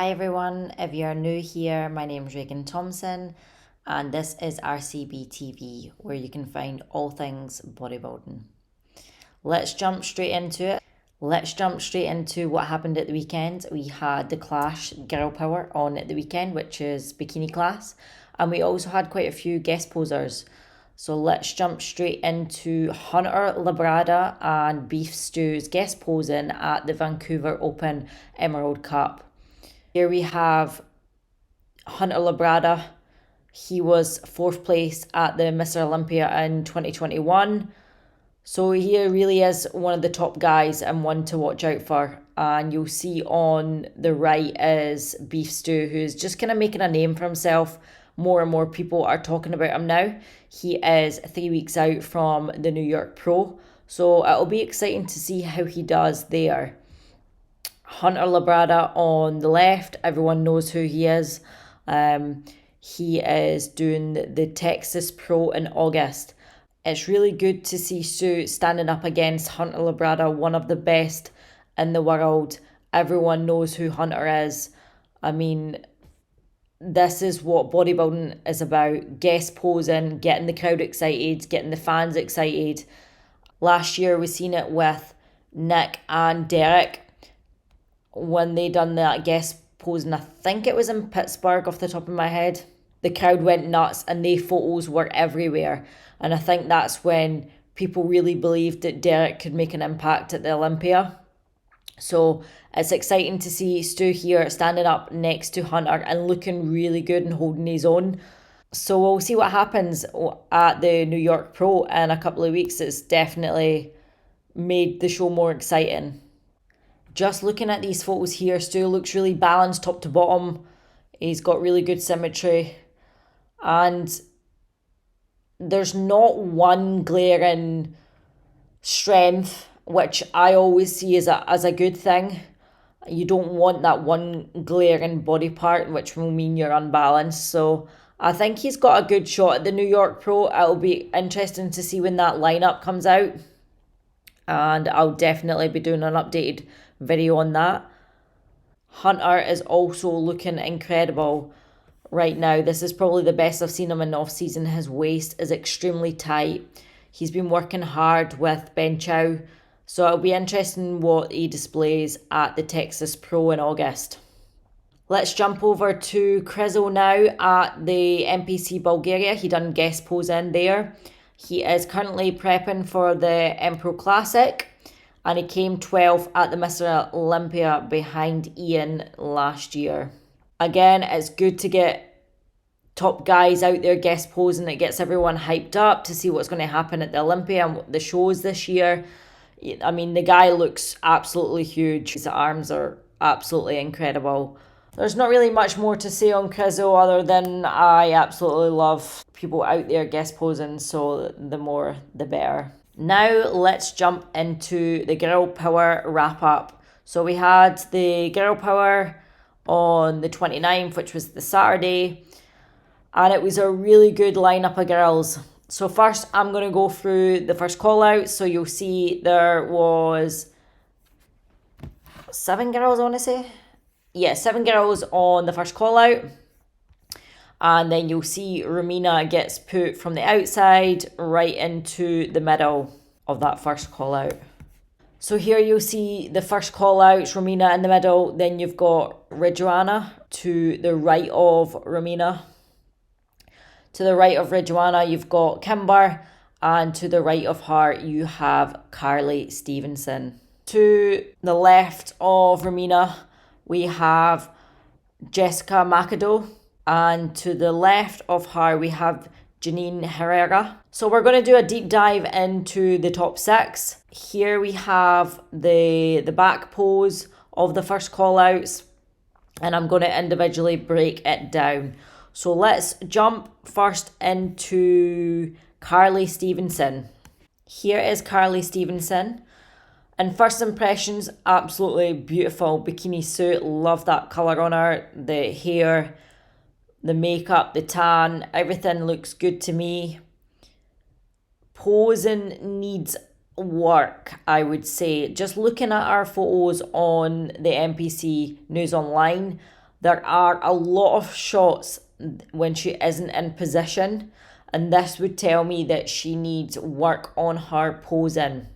Hi everyone, if you're new here, my name is Raegan Thomson and this is RCB TV where you can find all things bodybuilding. Let's jump straight into it. Let's jump straight into what happened at the weekend. We had the Klash Girl Power on at the weekend, which is bikini class, and we also had quite a few guest posers. So let's jump straight into Hunter Labrada and Beef Stew's guest posing at the Vancouver Open Emerald Cup. Here we have Hunter Labrada. He was 4th place at the Mr. Olympia in 2021. So he really is one of the top guys and one to watch out for. And you'll see on the right is Beef Stew, who's just kind of making a name for himself. More and more people are talking about him now. He is 3 weeks out from the New York Pro. So it'll be exciting to see how he does there. Hunter Labrada on the left, everyone knows who he is. He is doing the Texas Pro in August. It's really good to see Stu standing up against Hunter Labrada, one of the best in the world. Everyone knows who Hunter is. I mean, this is what bodybuilding is about. Guest posing, getting the crowd excited, getting the fans excited. Last year we seen it with Nick and Derek when they done that guest posing. I think it was in Pittsburgh off the top of my head. The crowd went nuts and their photos were everywhere. And I think that's when people really believed that Derek could make an impact at the Olympia. So it's exciting to see Stu here standing up next to Hunter and looking really good and holding his own. So we'll see what happens at the New York Pro in a couple of weeks. It's definitely made the show more exciting. Just looking at these photos here, Stu looks really balanced top to bottom. He's got really good symmetry. And there's not one glaring strength, which I always see as a good thing. You don't want that one glaring body part, which will mean you're unbalanced. So I think he's got a good shot at the New York Pro. It'll be interesting to see when that lineup comes out. And I'll definitely be doing an updated video on that. Hunter is also looking incredible right now. This is probably the best I've seen him in off season. His waist is extremely tight. He's been working hard with Ben Chow. So it'll be interesting what he displays at the Texas Pro in August. Let's jump over to Krizo now at the NPC Bulgaria. He done guest pose in there. He is currently prepping for the Empro Classic. And he came 12th at the Mr. Olympia behind Ian last year. Again, it's good to get top guys out there guest posing. It gets everyone hyped up to see what's going to happen at the Olympia and the shows this year. I mean, the guy looks absolutely huge. His arms are absolutely incredible. There's not really much more to say on Krizo other than I absolutely love people out there guest posing, so the more the better. Now let's jump into the Girl Power wrap up. So we had the Girl Power on the 29th, which was the Saturday, and it was a really good lineup of girls. So first I'm going to go through the first call out. So you'll see there was 7 girls, I want to say. Yeah, 7 girls on the first call out. And then you'll see Romina gets put from the outside right into the middle of that first call out. So here you'll see the first call out, Romina in the middle. Then you've got Ridwana to the right of Romina. To the right of Ridwana, you've got Kimber. And to the right of her, you have Carly Stevenson. To the left of Romina, we have Jessica McAdoo. And to the left of her, we have Janine Herrera. So we're going to do a deep dive into the top 6. Here we have the back pose of the first call outs. And I'm going to individually break it down. So let's jump first into Carly Stevenson. Here is Carly Stevenson. And first impressions, absolutely beautiful bikini suit. Love that colour on her. The hair, the makeup, the tan, everything looks good to me. Posing needs work, I would say. Just looking at our photos on the NPC News Online, There are a lot of shots when she isn't in position, and this would tell me that she needs work on her posing.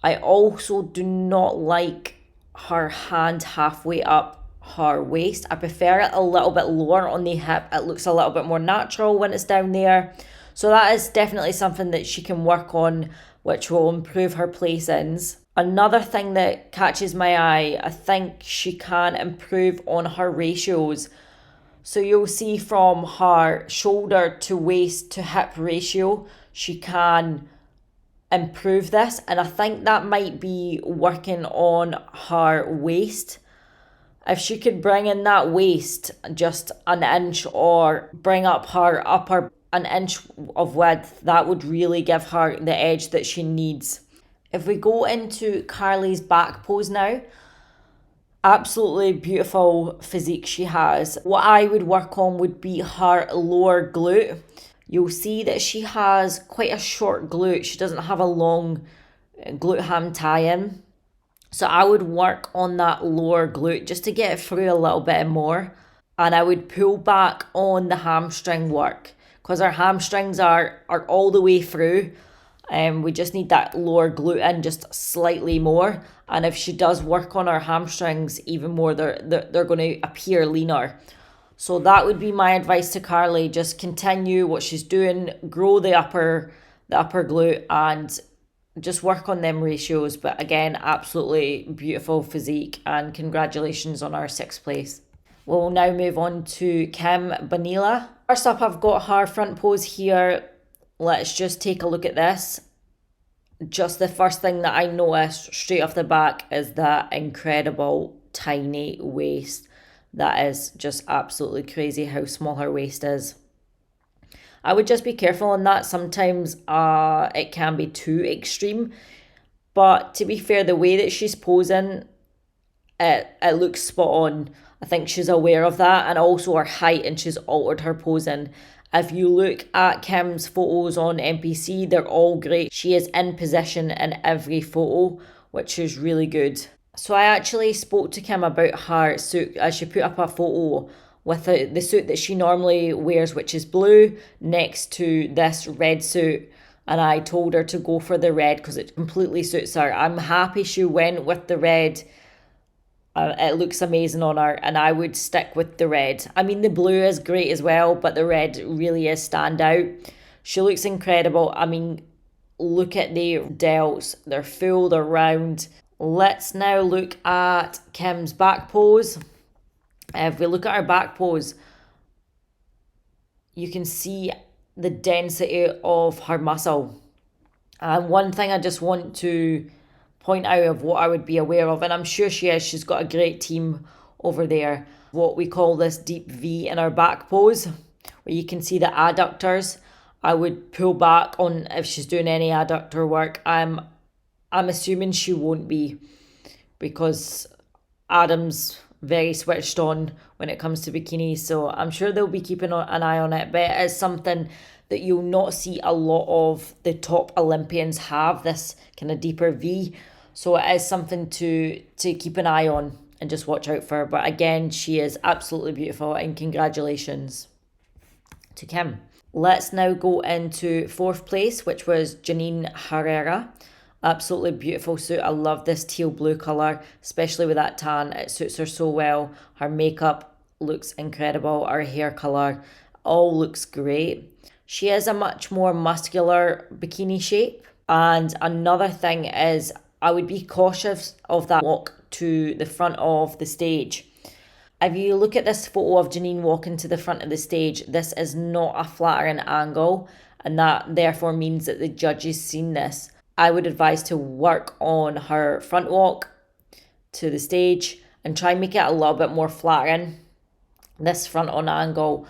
I also do not like her hand halfway up her waist. I prefer it a little bit lower on the hip. It looks a little bit more natural when it's down there. So that is definitely something that she can work on, which will improve her placings. Another thing that catches my eye, I think she can improve on her ratios. So you'll see from her shoulder to waist to hip ratio, she can improve this, and I think that might be working on her waist. If she could bring in that waist just an inch, or bring up her upper an inch of width, that would really give her the edge that she needs. If we go into Carly's back pose now, absolutely beautiful physique she has. What I would work on would be her lower glute. You'll see that she has quite a short glute. She doesn't have a long glute ham tie-in. So I would work on that lower glute just to get it through a little bit more. And I would pull back on the hamstring work, because our hamstrings are all the way through. We just need that lower glute in just slightly more. And if she does work on her hamstrings even more, they're going to appear leaner. So that would be my advice to Carly. Just continue what she's doing, grow the upper glute, and just work on them ratios. But again, absolutely beautiful physique, and congratulations on our 6th place. We'll now move on to Kim Bonilla. First up, I've got her front pose here. Let's just take a look at this. Just the first thing that I noticed straight off the back is that incredible tiny waist. That is just absolutely crazy how small her waist is. I would just be careful on that. Sometimes it can be too extreme. But to be fair, the way that she's posing, it looks spot on. I think she's aware of that, and also her height, and she's altered her posing. If you look at Kim's photos on NPC, they're all great. She is in position in every photo, which is really good. So I actually spoke to Kim about her suit as she put up a photo with the suit that she normally wears, which is blue, next to this red suit. And I told her to go for the red because it completely suits her. I'm happy she went with the red. It looks amazing on her, and I would stick with the red. I mean, the blue is great as well, but the red really is stand out. She looks incredible. I mean, look at the delts. They're full, they're round. Let's now look at Kim's back pose. If we look at her back pose, you can see the density of her muscle. And one thing I just want to point out of what I would be aware of, and I'm sure she is, she's got a great team over there, what we call this deep V in her back pose, where you can see the adductors. I would pull back on if she's doing any adductor work. I'm assuming she won't be, because Adam's very switched on when it comes to bikini, so I'm sure they'll be keeping an eye on it. But it is something that you'll not see a lot of the top Olympians have, this kind of deeper V. So it is something to keep an eye on and just watch out for. But again, she is absolutely beautiful, and congratulations to Kim. Let's now go into 4th place, which was Janine Herrera. Absolutely beautiful suit. I love this teal blue colour, especially with that tan. It suits her so well. Her makeup looks incredible. Her hair colour all looks great. She is a much more muscular bikini shape. And another thing is, I would be cautious of that walk to the front of the stage. If you look at this photo of Janine walking to the front of the stage, this is not a flattering angle, and that therefore means that the judges seen this. I would advise to work on her front walk to the stage and try and make it a little bit more flattering. This front on angle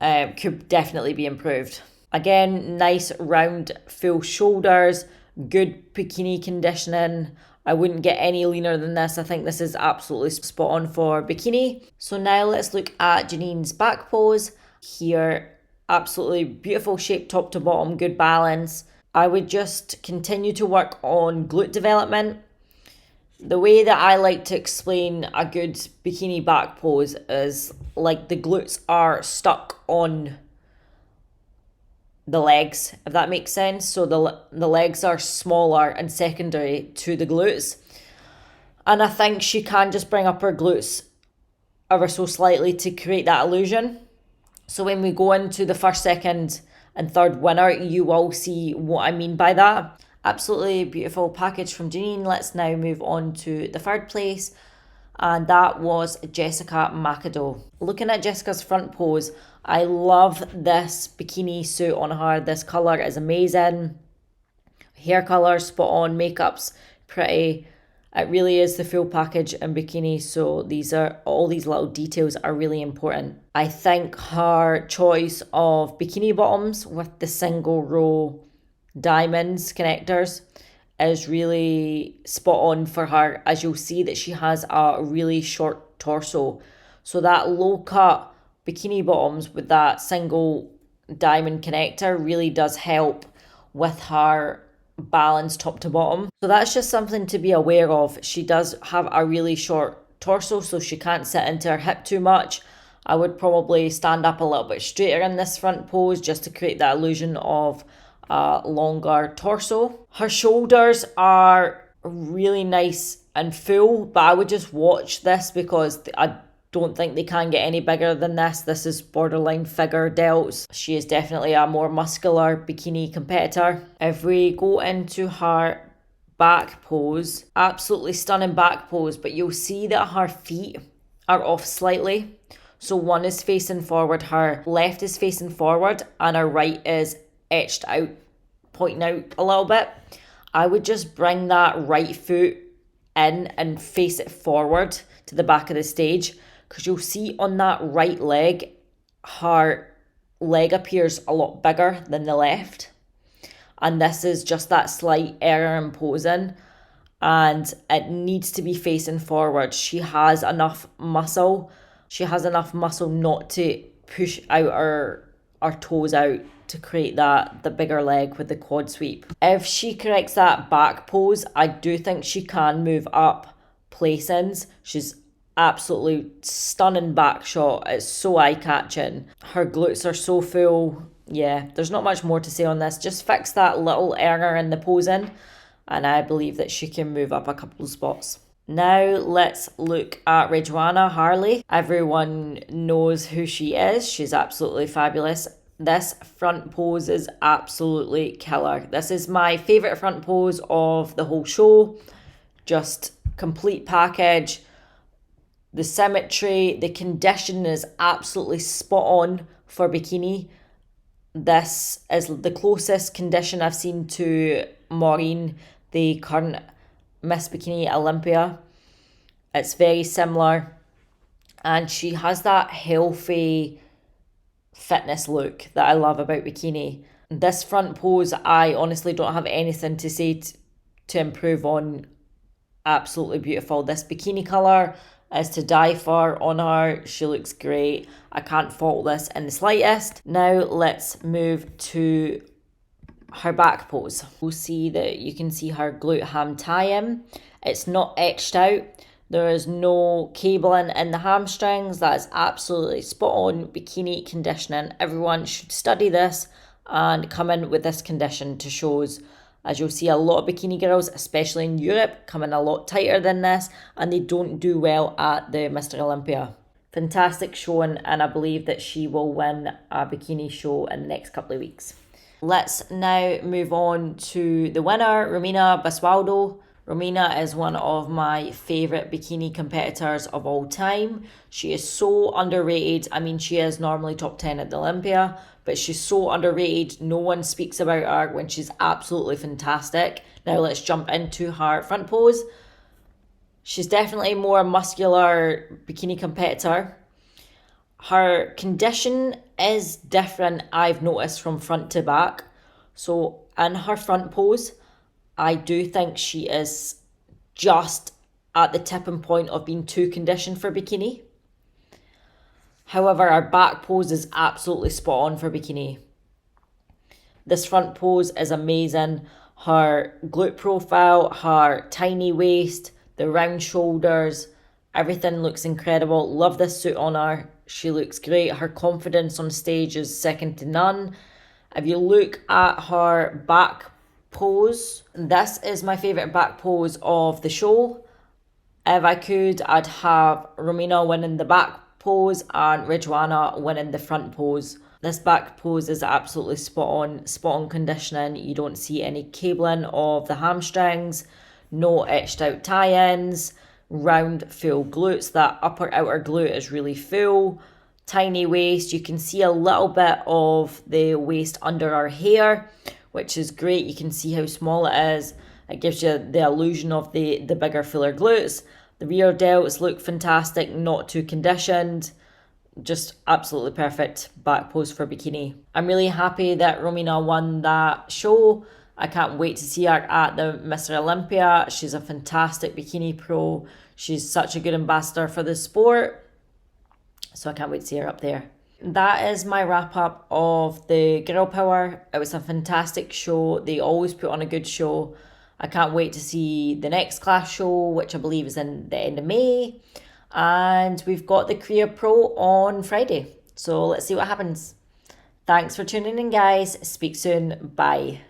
could definitely be improved. Again, nice round full shoulders, good bikini conditioning. I wouldn't get any leaner than this. I think this is absolutely spot on for bikini. So now let's look at Janine's back pose. Here, absolutely beautiful shape top to bottom, good balance. I would just continue to work on glute development. The way that I like to explain a good bikini back pose is like the glutes are stuck on the legs, if that makes sense. So the legs are smaller and secondary to the glutes. And I think she can just bring up her glutes ever so slightly to create that illusion. So when we go into the first, second and third winner, you will see what I mean by that. Absolutely beautiful package from Janine. Let's now move on to the third place, and that was Jessica McAdoo. Looking at Jessica's front pose, I love this bikini suit on her. This colour is amazing. Hair colour, spot on, makeup's pretty. It really is the full package in bikini, so all these little details are really important. I think her choice of bikini bottoms with the single row diamonds connectors is really spot on for her, as you'll see that she has a really short torso. So that low cut bikini bottoms with that single diamond connector really does help with her balance top to bottom. So that's just something to be aware of. She does have a really short torso, so she can't sit into her hip too much. I would probably stand up a little bit straighter in this front pose just to create that illusion of a longer torso. Her shoulders are really nice and full, but I would just watch this because I don't think they can get any bigger than this. This is borderline figure delts. She is definitely a more muscular bikini competitor. If we go into her back pose, absolutely stunning back pose, but you'll see that her feet are off slightly. So one is facing forward, her left is facing forward, and her right is etched out, pointing out a little bit. I would just bring that right foot in and face it forward to the back of the stage, because you'll see on that right leg, her leg appears a lot bigger than the left. And this is just that slight error in posing, and it needs to be facing forward. She has enough muscle. She has enough muscle not to push out her toes out to create the bigger leg with the quad sweep. If she corrects that back pose, I do think she can move up placings. She's absolutely stunning back shot. It's so eye-catching. Her glutes are so full. Yeah, there's not much more to say on this. Just fix that little error in the posing, and I believe that she can move up a couple of spots. Now let's look at Rejwana Harley. Everyone knows who she is. She's absolutely fabulous. This front pose is absolutely killer. This is my favourite front pose of the whole show. Just complete package. The symmetry, the condition is absolutely spot on for bikini. This is the closest condition I've seen to Maureen, the current Miss Bikini Olympia. It's very similar, and she has that healthy fitness look that I love about bikini. This front pose, I honestly don't have anything to say to improve on. Absolutely beautiful. This bikini colour is to die for on her. She looks great. I can't fault this in the slightest. Now let's move to her back pose. We'll see that you can see her glute ham tie-in. It's not etched out. There is no cabling in the hamstrings. That is absolutely spot on bikini conditioning. Everyone should study this and come in with this condition to shows. As you'll see, a lot of bikini girls, especially in Europe, come in a lot tighter than this, and they don't do well at the Mr. Olympia. Fantastic showing, and I believe that she will win a bikini show in the next couple of weeks. Let's now move on to the winner, Romina Basualdo. Romina is one of my favourite bikini competitors of all time. She is so underrated. I mean, she is normally top 10 at the Olympia, but she's so underrated. No one speaks about her when she's absolutely fantastic. Now let's jump into her front pose. She's definitely a more muscular bikini competitor. Her condition is different, I've noticed, from front to back. So in her front pose, I do think she is just at the tipping point of being too conditioned for bikini. However, her back pose is absolutely spot on for bikini. This front pose is amazing. Her glute profile, her tiny waist, the round shoulders, everything looks incredible. Love this suit on her. She looks great. Her confidence on stage is second to none. If you look at her back pose, this is my favourite back pose of the show. If I could, I'd have Romina winning the back pose and Ridwana winning the front pose. This back pose is absolutely spot on conditioning. You don't see any cabling of the hamstrings, no etched out tie-ins, round full glutes. That upper outer glute is really full. Tiny waist. You can see a little bit of the waist under our hair, which is great. You can see how small it is. It gives you the illusion of the bigger, fuller glutes. The rear delts look fantastic, not too conditioned. Just absolutely perfect back pose for Bikini. I'm really happy that Romina won that show. I can't wait to see her at the Mr. Olympia. She's a fantastic bikini pro. She's such a good ambassador for the sport. So I can't wait to see her up there. That is my wrap up of the Girl Power. It was a fantastic show. They always put on a good show. I can't wait to see the next Klash show, which I believe is in the end of May. And we've got the Career Pro on Friday. So let's see what happens. Thanks for tuning in, guys. Speak soon. Bye.